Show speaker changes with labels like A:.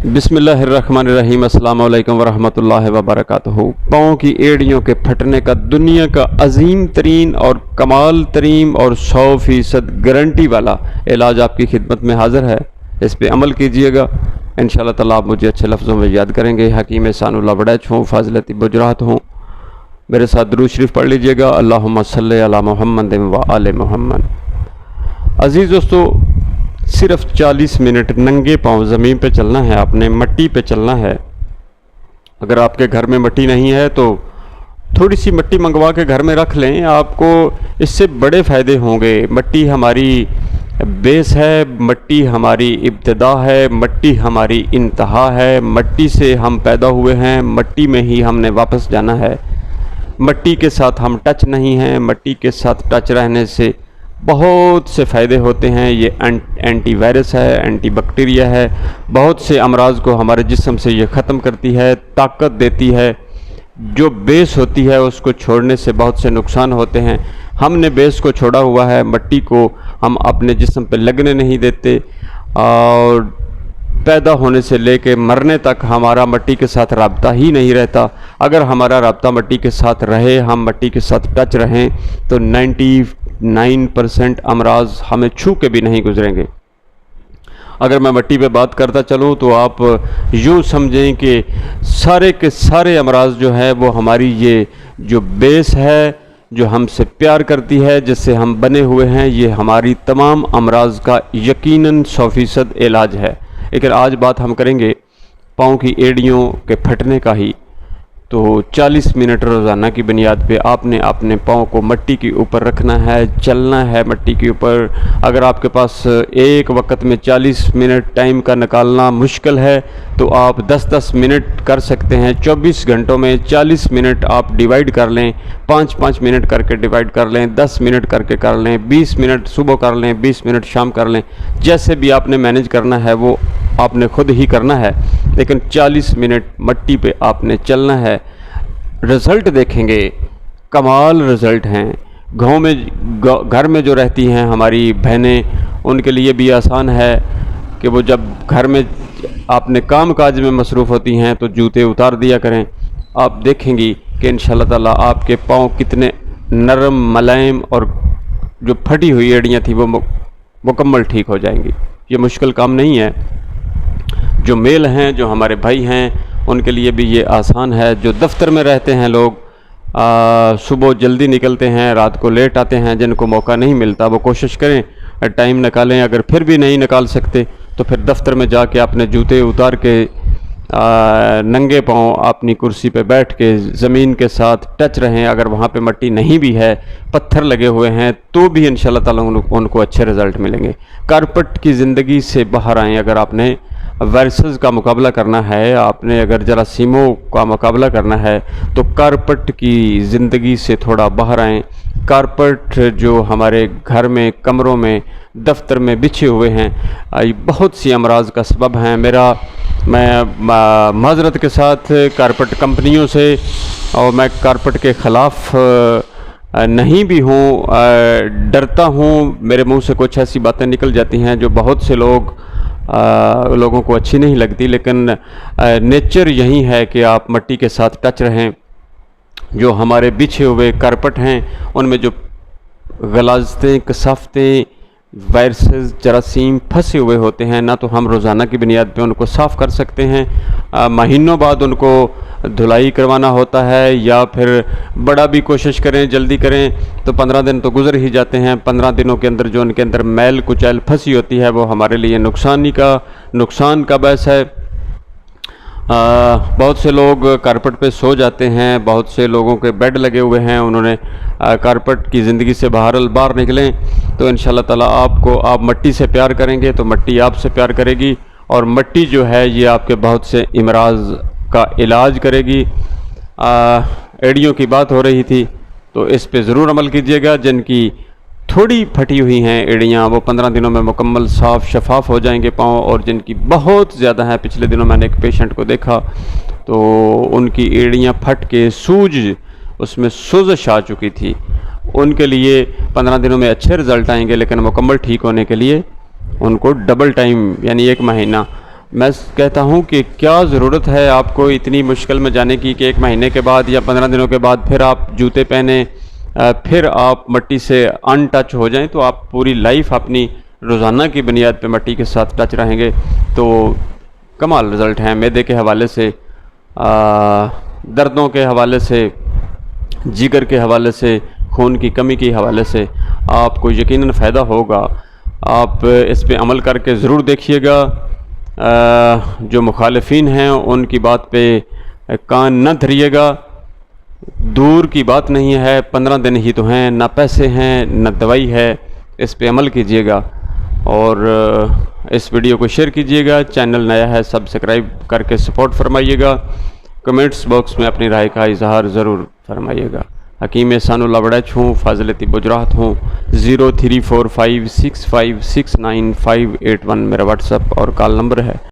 A: बिस्मिल्लाहिर्रहमानिर्रहीम। अस्सलाम वालेकुम वरहमतुल्लाहि वबरकातुहू। पाँव की एड़ियों के फटने का दुनिया का अजीम तरीन और कमाल तरीन और 100% गारंटी वाला इलाज आपकी खिदमत में हाज़िर है। इस पे अमल कीजिएगा, इंशाअल्लाह ताला आप मुझे अच्छे लफ्ज़ों में याद करेंगे। हकीम एहसानुल्लाह बड़ैच हूँ, फाज़िलती बुजरात हूँ। मेरे साथ दुरूद शरीफ पढ़ लीजिएगा। अल्लाहुम्मा सल्ली अला मुहम्मद व आले मुहम्मद। अज़ीज़ दोस्तों, सिर्फ 40 मिनट नंगे पाँव ज़मीन पे चलना है, आपने मट्टी पे चलना है। अगर आपके घर में मट्टी नहीं है तो थोड़ी सी मट्टी मंगवा के घर में रख लें, आपको इससे बड़े फ़ायदे होंगे। मट्टी हमारी बेस है, मट्टी हमारी इब्तिदा है, मट्टी हमारी इंतहा है। मट्टी से हम पैदा हुए हैं, मट्टी में ही हमने वापस जाना है। मट्टी के साथ हम टच नहीं हैं। मट्टी के साथ टच रहने से बहुत से फ़ायदे होते हैं। ये एंटी वायरस है, एंटी बैक्टीरिया है, बहुत से अमराज को हमारे जिस्म से ये ख़त्म करती है, ताकत देती है। जो बेस होती है उसको छोड़ने से बहुत से नुकसान होते हैं। हमने बेस को छोड़ा हुआ है, मट्टी को हम अपने जिस्म पे लगने नहीं देते और पैदा होने से लेके मरने तक हमारा मट्टी के साथ राब्ता ही नहीं रहता। अगर हमारा राब्ता मट्टी के साथ रहे, हम मट्टी के साथ टच रहें, तो 99% अमराज हमें छू के भी नहीं गुजरेंगे। अगर मैं मट्टी पे बात करता चलूँ तो आप यूँ समझें कि सारे के सारे अमराज जो है वो हमारी ये जो बेस है, जो हमसे प्यार करती है, जिससे हम बने हुए हैं, ये हमारी तमाम अमराज का यकीनन 100% इलाज है। लेकिन आज बात हम करेंगे पाँव की एड़ियों के फटने का ही। तो 40 मिनट रोज़ाना की बुनियाद पे आपने अपने पाँव को मट्टी के ऊपर रखना है, चलना है मट्टी के ऊपर। अगर आपके पास एक वक्त में 40 मिनट टाइम का निकालना मुश्किल है तो आप 10-10 मिनट कर सकते हैं। 24 घंटों में 40 मिनट आप डिवाइड कर लें, 5-5 मिनट करके डिवाइड कर लें, 10 मिनट करके कर लें, 20 मिनट सुबह कर लें, 20 मिनट शाम कर लें। जैसे भी आपने मैनेज करना है वो आपने खुद ही करना है, लेकिन 40 मिनट मट्टी पे आपने चलना है। रिज़ल्ट देखेंगे, कमाल रिज़ल्ट हैं। घर में जो रहती हैं हमारी बहनें, उनके लिए भी आसान है कि वो जब घर में अपने काम काज में मसरूफ़ होती हैं तो जूते उतार दिया करें। आप देखेंगी कि इंशाअल्लाह ताला आपके पाँव कितने नरम, मुलायम और जो फटी हुई एड़ियाँ थी वो मुकम्मल ठीक हो जाएंगी। ये मुश्किल काम नहीं है। जो मेल हैं, जो हमारे भाई हैं, उनके लिए भी ये आसान है। जो दफ्तर में रहते हैं लोग, सुबह जल्दी निकलते हैं, रात को लेट आते हैं, जिनको मौका नहीं मिलता, वो कोशिश करें टाइम निकालें। अगर फिर भी नहीं निकाल सकते तो फिर दफ्तर में जाके अपने जूते उतार के नंगे पाँव अपनी कुर्सी पे बैठ के ज़मीन के साथ टच रहें। अगर वहाँ पे मट्टी नहीं भी है, पत्थर लगे हुए हैं, तो भी इंशाअल्लाह ताला उनको अच्छे रिज़ल्ट मिलेंगे। कारपेट की ज़िंदगी से बाहर आएँ। अगर आपने वायरसेस का मुकाबला करना है, आपने अगर जरासीमों का मुकाबला करना है, तो कारपेट की ज़िंदगी से थोड़ा बाहर आएँ। कारपेट जो हमारे घर में, कमरों में, दफ्तर में बिछे हुए हैं, बहुत सी अमराज का सबब हैं। मैं माज़रत के साथ कारपेट कंपनियों से, और मैं कारपेट के ख़िलाफ़ नहीं भी हूँ, डरता हूँ। मेरे मुंह से कुछ ऐसी बातें निकल जाती हैं जो बहुत से लोगों को अच्छी नहीं लगती, लेकिन नेचर यही है कि आप मट्टी के साथ टच रहें। जो हमारे बिछे हुए कारपेट हैं उनमें जो गलाज़तें, कसाफ़तें, वायरसेस, जरासीम फंसे हुए होते हैं, ना तो हम रोज़ाना की बुनियाद पे उनको साफ़ कर सकते हैं, महीनों बाद उनको धुलाई करवाना होता है, या फिर बड़ा भी कोशिश करें, जल्दी करें तो 15 दिन तो गुजर ही जाते हैं। 15 दिनों के अंदर जो उनके अंदर मैल कुचैल फंसी होती है वो हमारे लिए नुकसान का बायस है। बहुत से लोग कारपेट पे सो जाते हैं, बहुत से लोगों के बेड लगे हुए हैं, उन्होंने कारपेट की ज़िंदगी से बाहर निकलें तो इंशाअल्लाह ताला आप मट्टी से प्यार करेंगे तो मट्टी आपसे प्यार करेगी, और मट्टी जो है ये आपके बहुत से इमराज का इलाज करेगी। एड़ियों की बात हो रही थी तो इस पे ज़रूर अमल कीजिएगा। जिनकी थोड़ी फटी हुई हैं एड़ियाँ, वो 15 दिनों में मुकम्मल साफ़ शफाफ हो जाएंगे पाँव, और जिनकी बहुत ज़्यादा हैं, पिछले दिनों मैंने एक पेशेंट को देखा तो उनकी एड़ियाँ फट के उसमें सोजश आ चुकी थी। उनके लिए 15 दिनों में अच्छे रिज़ल्ट आएंगे, लेकिन मुकम्मल ठीक होने के लिए उनको डबल टाइम यानी 1 महीना میں کہتا ہوں کہ کیا ضرورت ہے آپ کو اتنی مشکل میں جانے کی کہ 1 مہینے کے بعد یا 15 دنوں کے بعد پھر آپ جوتے پہنیں، پھر آپ مٹی سے ان ٹچ ہو جائیں، تو آپ پوری لائف اپنی روزانہ کی بنیاد پہ مٹی کے ساتھ ٹچ رہیں گے۔ تو کمال رزلٹ ہیں معدے کے حوالے سے، دردوں کے حوالے سے، جگر کے حوالے سے، خون کی کمی کے حوالے سے آپ کو یقیناً فائدہ ہوگا۔ آپ اس پہ عمل کر کے ضرور دیکھیے گا۔ جو مخالفین ہیں ان کی بات پہ کان نہ دھریے گا، دور کی بات نہیں ہے، 15 دن ہی تو ہیں، نہ پیسے ہیں نہ دوائی ہے، اس پہ عمل کیجیے گا۔ اور اس ویڈیو کو شیئر کیجیے گا، چینل نیا ہے سبسکرائب کر کے سپورٹ فرمائیے گا، کمنٹس باکس میں اپنی رائے کا اظہار ضرور فرمائیے گا۔ حکیم احسان اللہ وڑیچ ہوں، فاضل طب گجرات ہوں۔ 0345656958 میرا واٹس ایپ اور کال نمبر ہے۔